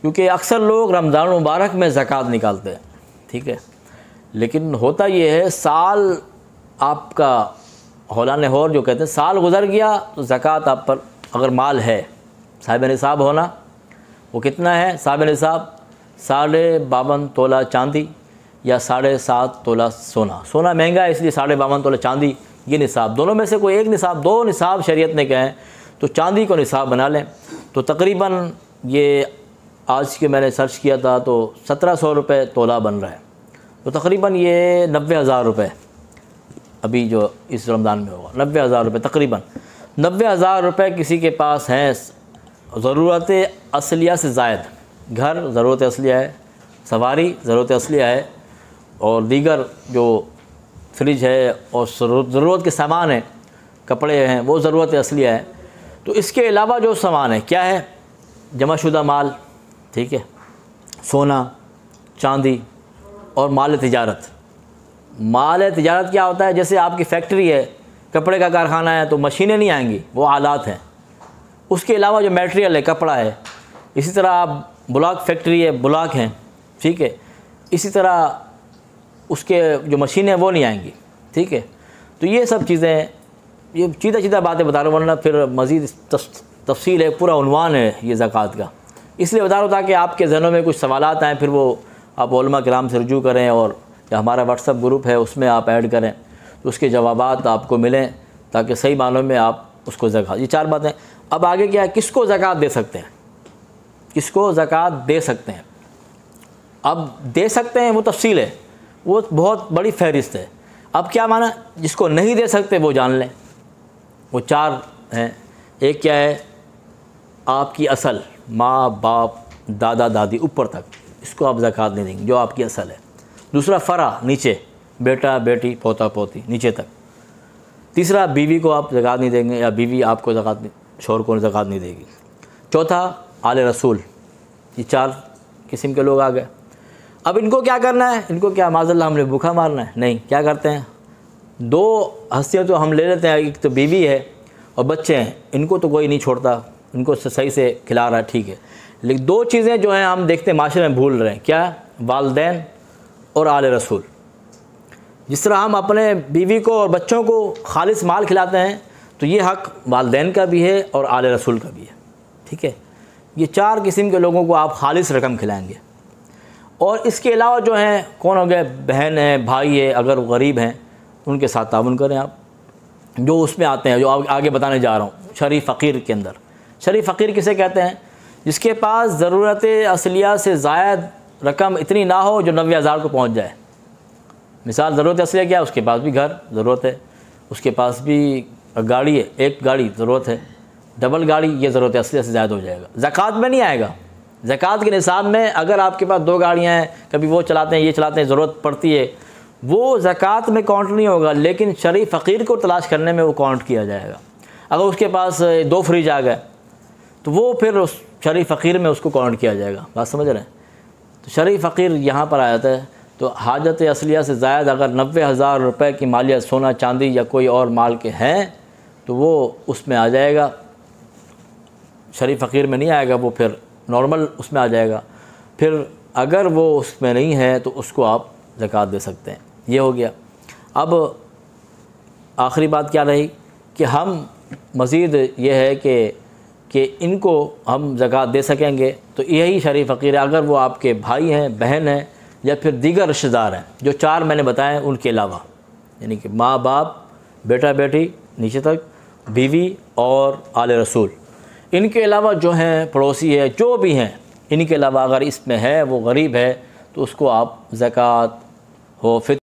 کیونکہ اکثر لوگ رمضان المبارک میں زکوٰۃ نکالتے ہیں، ٹھیک ہے، لیکن ہوتا یہ ہے سال آپ کا ہولان ہور جو کہتے ہیں سال گزر گیا تو زکوٰۃ آپ پر اگر مال ہے صاحب نصاب ہونا، وہ کتنا ہے صاحب نصاب؟ 52.5 تولہ چاندی یا 7.5 تولہ سونا۔ سونا مہنگا ہے اس لیے 52.5 تولہ چاندی یہ نصاب، دونوں میں سے کوئی ایک نصاب، دو نصاب شریعت نے کہیں تو چاندی کو نصاب بنا لیں۔ تو تقریباً یہ آج کے میں نے سرچ کیا تھا تو 1700 روپے تولہ بن رہا ہے، تو تقریباً یہ 90,000 روپے ابھی جو اس رمضان میں ہوگا، 90,000 روپے تقریباً 90,000 روپے کسی کے پاس ہیں ضرورت اصلیہ سے زائد، گھر ضرورت اصلیہ ہے، سواری ضرورت اصلیہ ہے، اور دیگر جو فریج ہے اور ضرورت کے سامان ہیں، کپڑے ہیں، وہ ضرورت اصلیہ ہے۔ تو اس کے علاوہ جو سامان ہے کیا ہے؟ جمع شدہ مال، ٹھیک ہے، سونا، چاندی اور مال تجارت۔ مال تجارت کیا ہوتا ہے؟ جیسے آپ کی فیکٹری ہے، کپڑے کا کارخانہ ہے تو مشینیں نہیں آئیں گی، وہ آلات ہیں۔ اس کے علاوہ جو میٹیریل ہے، کپڑا ہے، اسی طرح آپ بلاک فیکٹری ہے، بلاک ہیں، ٹھیک ہے، اسی طرح اس کے جو مشینیں وہ نہیں آئیں گی، ٹھیک ہے۔ تو یہ سب چیزیں، یہ سیدھا باتیں بتا رہا ہوں، ورنہ پھر مزید تفصیل ہے، پورا عنوان ہے یہ زکوٰۃ کا، اس لیے بتا رہا ہوں تاکہ آپ کے ذہنوں میں کچھ سوالات آئیں، پھر وہ آپ علماء کرام سے رجوع کریں، اور یا ہمارا واٹس ایپ گروپ ہے اس میں آپ ایڈ کریں تو اس کے جوابات آپ کو ملیں، تاکہ صحیح معنوں میں آپ اس کو زکوٰۃ، یہ 4 باتیں۔ اب آگے کیا ہے؟ کس کو زکوٰۃ دے سکتے ہیں، کس کو زکوٰۃ دے سکتے ہیں؟ اب دے سکتے ہیں وہ تفصیل ہے، وہ بہت بڑی فہرست ہے۔ اب کیا معنی؟ جس کو نہیں دے سکتے وہ جان لیں، وہ 4 ہیں۔ ایک کیا ہے؟ آپ کی اصل، ماں باپ دادا دادی اوپر تک، اس کو آپ زکوٰۃ نہیں دیں گے، جو آپ کی اصل ہے۔ دوسرا فرع، نیچے، بیٹا بیٹی پوتا پوتی نیچے تک۔ تیسرا بیوی کو آپ زکوٰۃ نہیں دیں گے، یا بیوی آپ کو زکوٰۃ نہیں، شوہر کو زکوٰۃ نہیں دے گی۔ چوتھا آل رسول، یہ 4 قسم کے لوگ آ گئے۔ اب ان کو کیا کرنا ہے؟ ان کو کیا معاذ اللہ ہم نے بھوکا مارنا ہے؟ نہیں، کیا کرتے ہیں؟ 2 ہستیاں تو ہم لے لیتے ہیں، ایک تو بیوی ہے اور بچے ہیں، ان کو تو کوئی نہیں چھوڑتا، ان کو صحیح سے کھلا رہا ہے، ٹھیک ہے، لیکن 2 چیزیں جو ہیں ہم دیکھتے ہیں معاشرے میں بھول رہے ہیں، کیا؟ والدین اور آل رسول۔ جس طرح ہم اپنے بیوی کو اور بچوں کو خالص مال کھلاتے ہیں تو یہ حق والدین کا بھی ہے اور آل رسول کا بھی ہے، ٹھیک ہے۔ یہ 4 قسم کے لوگوں کو آپ خالص رقم کھلائیں گے۔ اور اس کے علاوہ جو ہیں کون ہو گئے؟ بہن ہیں، بھائی ہے، اگر غریب ہیں ان کے ساتھ تعاون کریں آپ، جو اس میں آتے ہیں، جو آگے بتانے جا رہا ہوں۔ شریف فقیر کے اندر، شریف فقیر کسے کہتے ہیں؟ جس کے پاس ضرورت اصلیہ سے زائد رقم اتنی نہ ہو جو 90,000 کو پہنچ جائے۔ مثال ضرورت اصلیہ کیا ہے؟ اس کے پاس بھی گھر ضرورت ہے، اس کے پاس بھی گاڑی ہے، ایک گاڑی ضرورت ہے، ڈبل گاڑی، یہ ضرورت اصلیہ سے زائد ہو جائے گا، زکوٰۃ میں نہیں آئے گا۔ زکوٰۃ کے نصاب میں اگر آپ کے پاس 2 گاڑیاں ہیں، کبھی وہ چلاتے ہیں یہ چلاتے ہیں، ضرورت پڑتی ہے، وہ زکوٰۃ میں کاؤنٹ نہیں ہوگا، لیکن شریف فقیر کو تلاش کرنے میں وہ کاؤنٹ کیا جائے گا۔ اگر اس کے پاس 2 فریج آ گئے تو وہ پھر اس شریف فقیر میں اس کو کاؤنٹ کیا جائے گا، بات سمجھ رہے ہیں؟ تو شریف فقیر یہاں پر آیا ہے، تو حاجت اصلیہ سے زائد اگر 90,000 روپے کی مالیت سونا چاندی یا کوئی اور مال کے ہیں تو وہ اس میں آ جائے گا، شریف فقیر میں نہیں آئے گا، وہ پھر نارمل اس میں آ جائے گا۔ پھر اگر وہ اس میں نہیں ہے تو اس کو آپ زکوٰۃ دے سکتے ہیں۔ یہ ہو گیا۔ اب آخری بات کیا رہی کہ ہم مزید یہ ہے کہ ان کو ہم زکوٰۃ دے سکیں گے تو یہی شریف فقیر ہے، اگر وہ آپ کے بھائی ہیں، بہن ہیں، یا پھر دیگر رشتہ دار ہیں، جو 4 میں نے بتائے ان کے علاوہ، یعنی کہ ماں باپ، بیٹا بیٹی نیچے تک، بیوی اور آل رسول، ان کے علاوہ جو ہیں پڑوسی ہے، جو بھی ہیں، ان کے علاوہ اگر اس میں ہے وہ غریب ہے تو اس کو آپ زکوٰۃ ہو، فطر